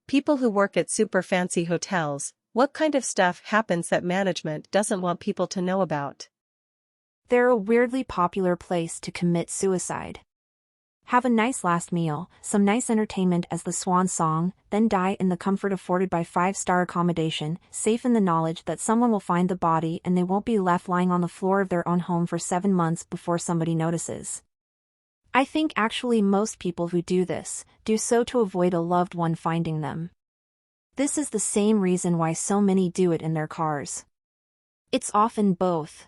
People who work at super fancy hotels, what kind of stuff happens that management doesn't want people to know about? They're a weirdly popular place to commit suicide. Have a nice last meal, some nice entertainment as the swan song, then die in the comfort afforded by 5-star accommodation, safe in the knowledge that someone will find the body and they won't be left lying on the floor of their own home for 7 months before somebody notices. I think actually most people who do this, do so to avoid a loved one finding them. This is the same reason why so many do it in their cars. It's often both.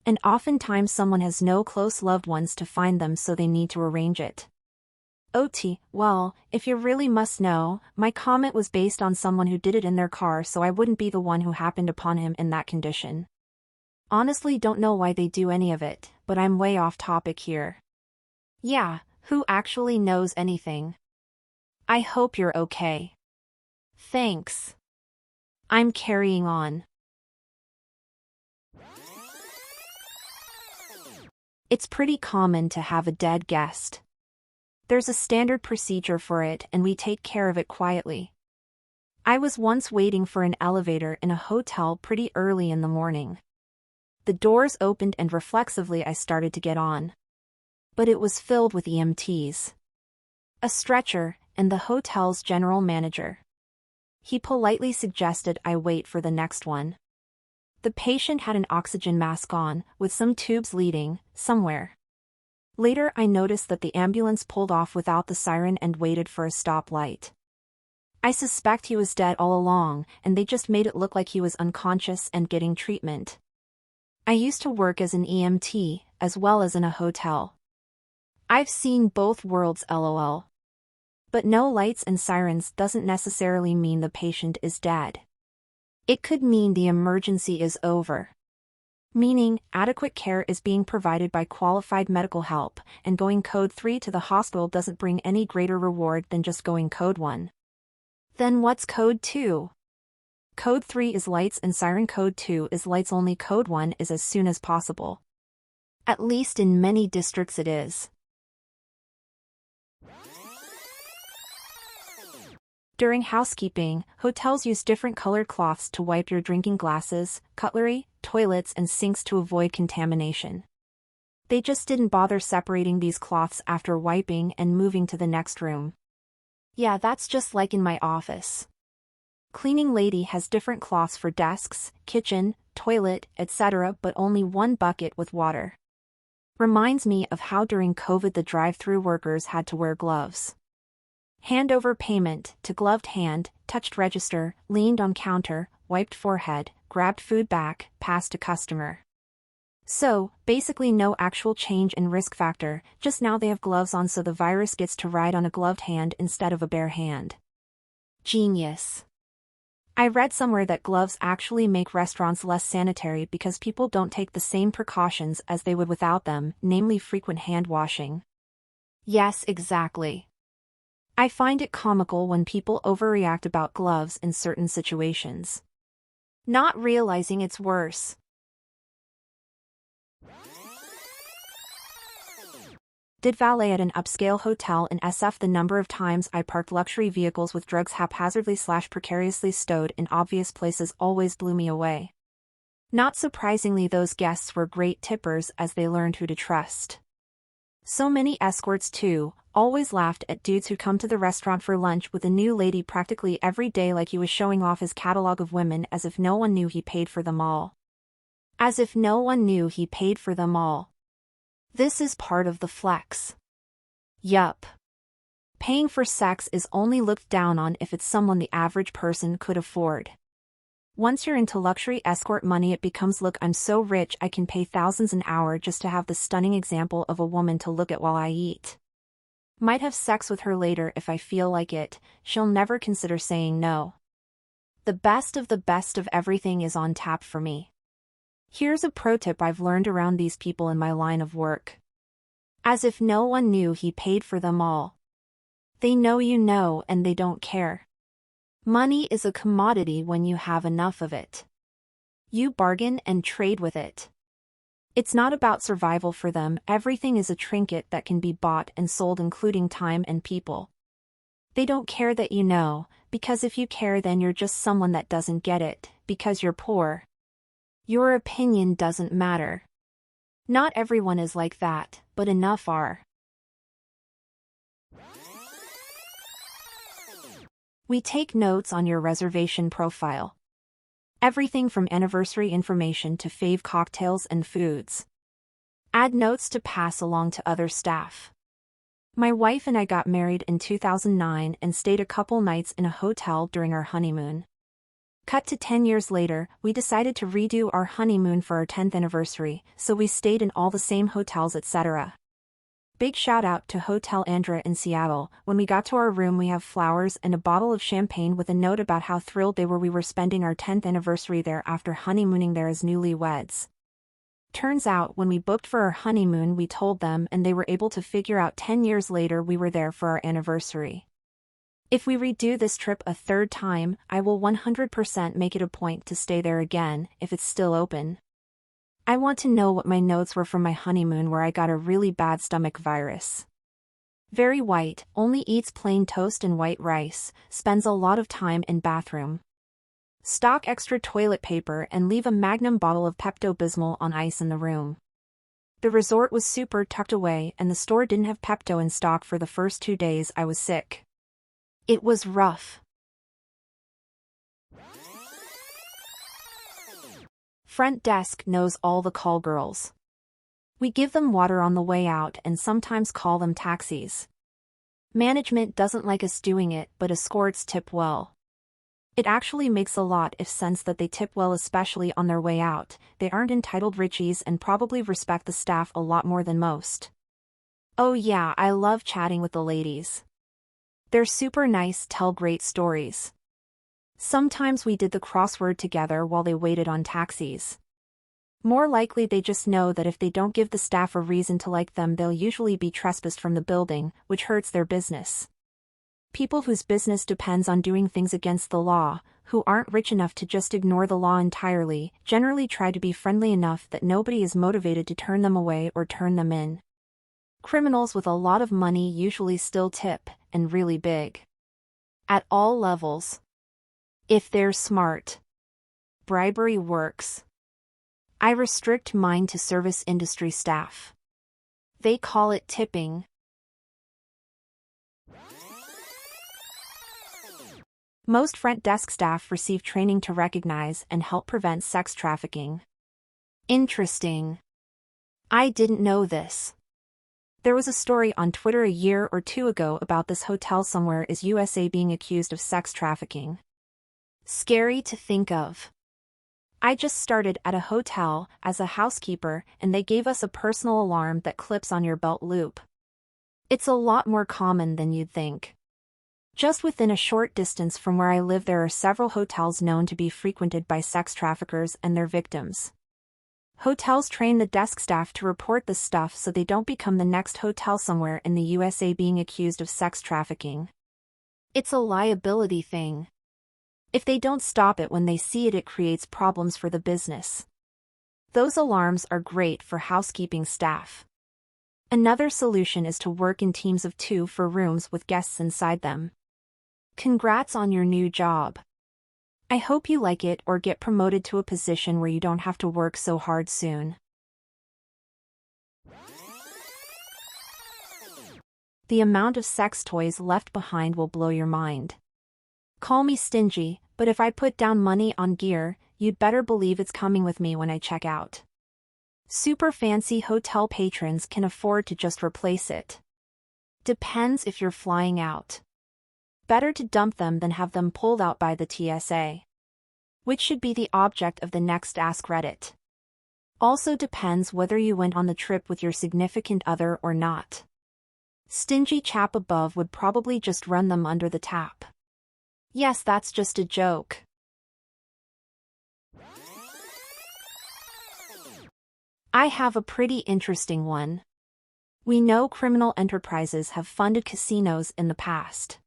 And oftentimes someone has no close loved ones to find them, so they need to arrange it. Well, if you really must know, my comment was based on someone who did it in their car, so I wouldn't be the one who happened upon him in that condition. Honestly, don't know why they do any of it, but I'm way off topic here. Yeah, who actually knows anything? I hope you're okay. Thanks. I'm carrying on. It's pretty common to have a dead guest. There's a standard procedure for it, and we take care of it quietly. I was once waiting for an elevator in a hotel pretty early in the morning. The doors opened and reflexively I started to get on. But it was filled with EMTs. A stretcher, and the hotel's general manager. He politely suggested I wait for the next one. The patient had an oxygen mask on, with some tubes leading, somewhere. Later I noticed that the ambulance pulled off without the siren and waited for a stoplight. I suspect he was dead all along, and they just made it look like he was unconscious and getting treatment. I used to work as an EMT, as well as in a hotel. I've seen both worlds, lol. But no lights and sirens doesn't necessarily mean the patient is dead. It could mean the emergency is over. Meaning, adequate care is being provided by qualified medical help, and going code 3 to the hospital doesn't bring any greater reward than just going code 1. Then what's code 2? Code 3 is lights and siren, code 2 is lights only, code 1 is as soon as possible. At least in many districts it is. During housekeeping, hotels use different colored cloths to wipe your drinking glasses, cutlery, toilets and sinks to avoid contamination. They just didn't bother separating these cloths after wiping and moving to the next room. Yeah, that's just like in my office. Cleaning lady has different cloths for desks, kitchen, toilet, etc., but only one bucket with water. Reminds me of how during COVID the drive-through workers had to wear gloves. Hand over payment, to gloved hand, touched register, leaned on counter, wiped forehead, grabbed food back, passed to customer. So, basically no actual change in risk factor, just now they have gloves on so the virus gets to ride on a gloved hand instead of a bare hand. Genius. I read somewhere that gloves actually make restaurants less sanitary because people don't take the same precautions as they would without them, namely frequent hand washing. Yes, exactly. I find it comical when people overreact about gloves in certain situations, not realizing it's worse. Did valet at an upscale hotel in SF. The number of times I parked luxury vehicles with drugs haphazardly/precariously stowed in obvious places always blew me away. Not surprisingly, those guests were great tippers as they learned who to trust. So many escorts too, always laughed at dudes who come to the restaurant for lunch with a new lady practically every day like he was showing off his catalog of women, as if no one knew he paid for them all. As if no one knew he paid for them all. This is part of the flex. Yup. Paying for sex is only looked down on if it's someone the average person could afford. Once you're into luxury escort money, it becomes, look, I'm so rich I can pay thousands an hour just to have the stunning example of a woman to look at while I eat. Might have sex with her later if I feel like it, she'll never consider saying no. The best of everything is on tap for me. Here's a pro tip I've learned around these people in my line of work. As if no one knew he paid for them all. They know you know and they don't care. Money is a commodity when you have enough of it. You bargain and trade with it. It's not about survival for them, everything is a trinket that can be bought and sold, including time and people. They don't care that you know, because if you care then you're just someone that doesn't get it, because you're poor. Your opinion doesn't matter. Not everyone is like that, but enough are. We take notes on your reservation profile. Everything from anniversary information to fave cocktails and foods. Add notes to pass along to other staff. My wife and I got married in 2009 and stayed a couple nights in a hotel during our honeymoon. Cut to 10 years later, we decided to redo our honeymoon for our 10th anniversary, so we stayed in all the same hotels, etc. Big shout out to Hotel Andra in Seattle. When we got to our room, we have flowers and a bottle of champagne with a note about how thrilled they were we were spending our 10th anniversary there after honeymooning there as newlyweds. Turns out when we booked for our honeymoon we told them and they were able to figure out 10 years later we were there for our anniversary. If we redo this trip a third time, I will 100% make it a point to stay there again, if it's still open. I want to know what my notes were from my honeymoon where I got a really bad stomach virus. Very white, only eats plain toast and white rice, spends a lot of time in bathroom. Stock extra toilet paper and leave a Magnum bottle of Pepto-Bismol on ice in the room. The resort was super tucked away and the store didn't have Pepto in stock for the first 2 days I was sick. It was rough. Front desk knows all the call girls. We give them water on the way out and sometimes call them taxis. Management doesn't like us doing it, but escorts tip well. It actually makes a lot of sense that they tip well, especially on their way out. They aren't entitled richies and probably respect the staff a lot more than most. Oh yeah, I love chatting with the ladies. They're super nice, tell great stories. Sometimes we did the crossword together while they waited on taxis. More likely they just know that if they don't give the staff a reason to like them they'll usually be trespassed from the building, which hurts their business. People whose business depends on doing things against the law, who aren't rich enough to just ignore the law entirely, generally try to be friendly enough that nobody is motivated to turn them away or turn them in. Criminals with a lot of money usually still tip, and really big. At all levels. If they're smart. Bribery works. I restrict mine to service industry staff. They call it tipping. Most front desk staff receive training to recognize and help prevent sex trafficking. Interesting. I didn't know this. There was a story on Twitter a year or two ago about this hotel somewhere in USA being accused of sex trafficking. Scary to think of. I just started at a hotel as a housekeeper and they gave us a personal alarm that clips on your belt loop. It's a lot more common than you'd think. Just within a short distance from where I live there are several hotels known to be frequented by sex traffickers and their victims. Hotels train the desk staff to report this stuff so they don't become the next hotel somewhere in the USA being accused of sex trafficking. It's a liability thing. If they don't stop it when they see it, it creates problems for the business. Those alarms are great for housekeeping staff. Another solution is to work in teams of 2 for rooms with guests inside them. Congrats on your new job. I hope you like it or get promoted to a position where you don't have to work so hard soon. The amount of sex toys left behind will blow your mind. Call me stingy, but if I put down money on gear, you'd better believe it's coming with me when I check out. Super fancy hotel patrons can afford to just replace it. Depends if you're flying out. Better to dump them than have them pulled out by the TSA. Which should be the object of the next AskReddit. Also depends whether you went on the trip with your significant other or not. Stingy chap above would probably just run them under the tap. Yes, that's just a joke. I have a pretty interesting one. We know criminal enterprises have funded casinos in the past.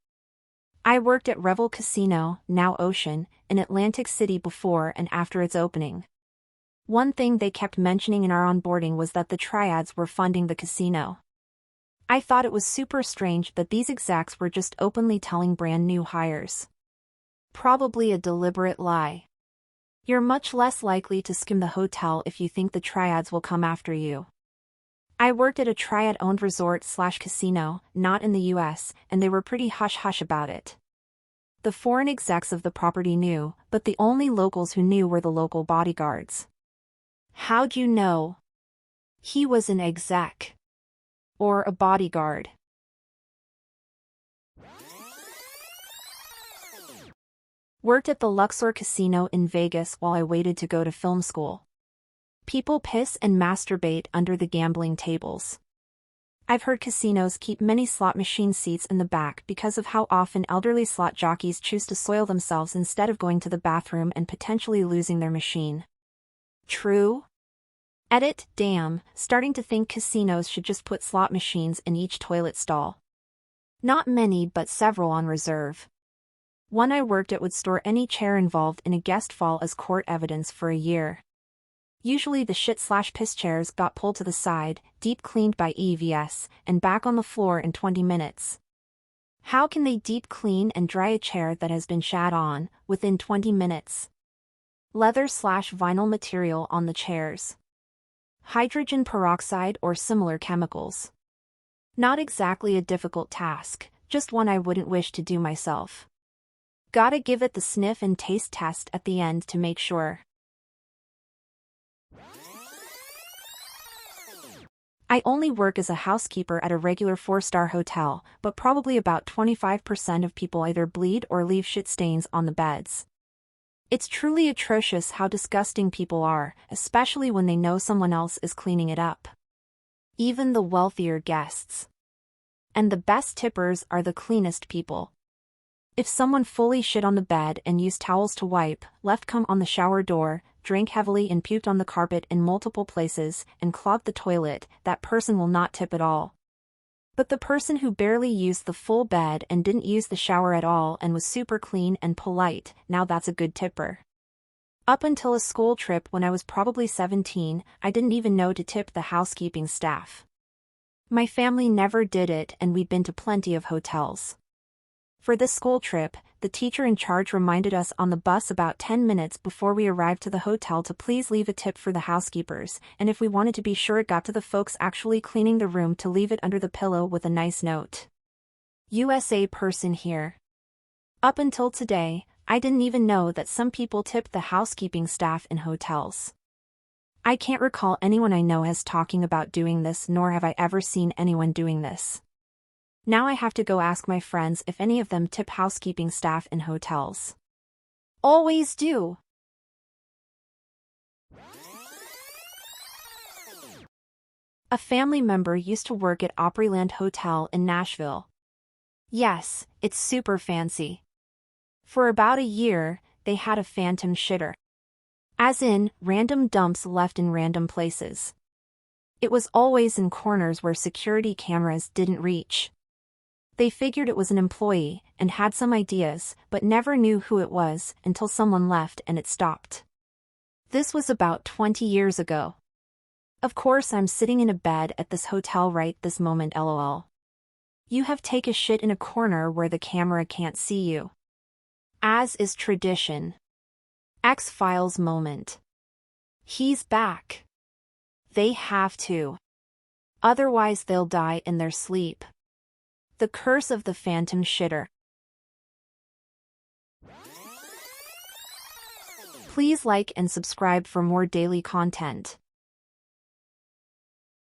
I worked at Revel Casino, now Ocean, in Atlantic City before and after its opening. One thing they kept mentioning in our onboarding was that the triads were funding the casino. I thought it was super strange that these execs were just openly telling brand new hires. Probably a deliberate lie. You're much less likely to skim the hotel if you think the triads will come after you. I worked at a triad-owned resort/casino, not in the US, and they were pretty hush-hush about it. The foreign execs of the property knew, but the only locals who knew were the local bodyguards. How'd you know? He was an exec. Or a bodyguard. Worked at the Luxor Casino in Vegas while I waited to go to film school. People piss and masturbate under the gambling tables. I've heard casinos keep many slot machine seats in the back because of how often elderly slot jockeys choose to soil themselves instead of going to the bathroom and potentially losing their machine. True? Edit, damn, starting to think casinos should just put slot machines in each toilet stall. Not many but several on reserve. One I worked at would store any chair involved in a guest fall as court evidence for a year. Usually the shit/piss chairs got pulled to the side, deep cleaned by EVS, and back on the floor in 20 minutes. How can they deep clean and dry a chair that has been shat on, within 20 minutes? Leather/vinyl material on the chairs. Hydrogen peroxide or similar chemicals. Not exactly a difficult task, just one I wouldn't wish to do myself. Gotta give it the sniff and taste test at the end to make sure. I only work as a housekeeper at a regular 4-star hotel, but probably about 25% of people either bleed or leave shit stains on the beds. It's truly atrocious how disgusting people are, especially when they know someone else is cleaning it up. Even the wealthier guests. And the best tippers are the cleanest people. If someone fully shit on the bed and used towels to wipe, left cum on the shower door, drank heavily and puked on the carpet in multiple places, and clogged the toilet, that person will not tip at all. But the person who barely used the full bed and didn't use the shower at all and was super clean and polite, now that's a good tipper. Up until a school trip when I was probably 17, I didn't even know to tip the housekeeping staff. My family never did it and we'd been to plenty of hotels. For this school trip, the teacher in charge reminded us on the bus about 10 minutes before we arrived to the hotel to please leave a tip for the housekeepers, and if we wanted to be sure it got to the folks actually cleaning the room to leave it under the pillow with a nice note. USA person here. Up until today, I didn't even know that some people tip the housekeeping staff in hotels. I can't recall anyone I know as talking about doing this, nor have I ever seen anyone doing this. Now I have to go ask my friends if any of them tip housekeeping staff in hotels. Always do. A family member used to work at Opryland Hotel in Nashville. Yes, it's super fancy. For about a year, they had a phantom shitter. As in, random dumps left in random places. It was always in corners where security cameras didn't reach. They figured it was an employee, and had some ideas, but never knew who it was until someone left and it stopped. This was about 20 years ago. Of course I'm sitting in a bed at this hotel right this moment, lol. You have take a shit in a corner where the camera can't see you. As is tradition. X-Files moment. He's back. They have to. Otherwise they'll die in their sleep. The curse of the phantom shitter. Please like and subscribe for more daily content.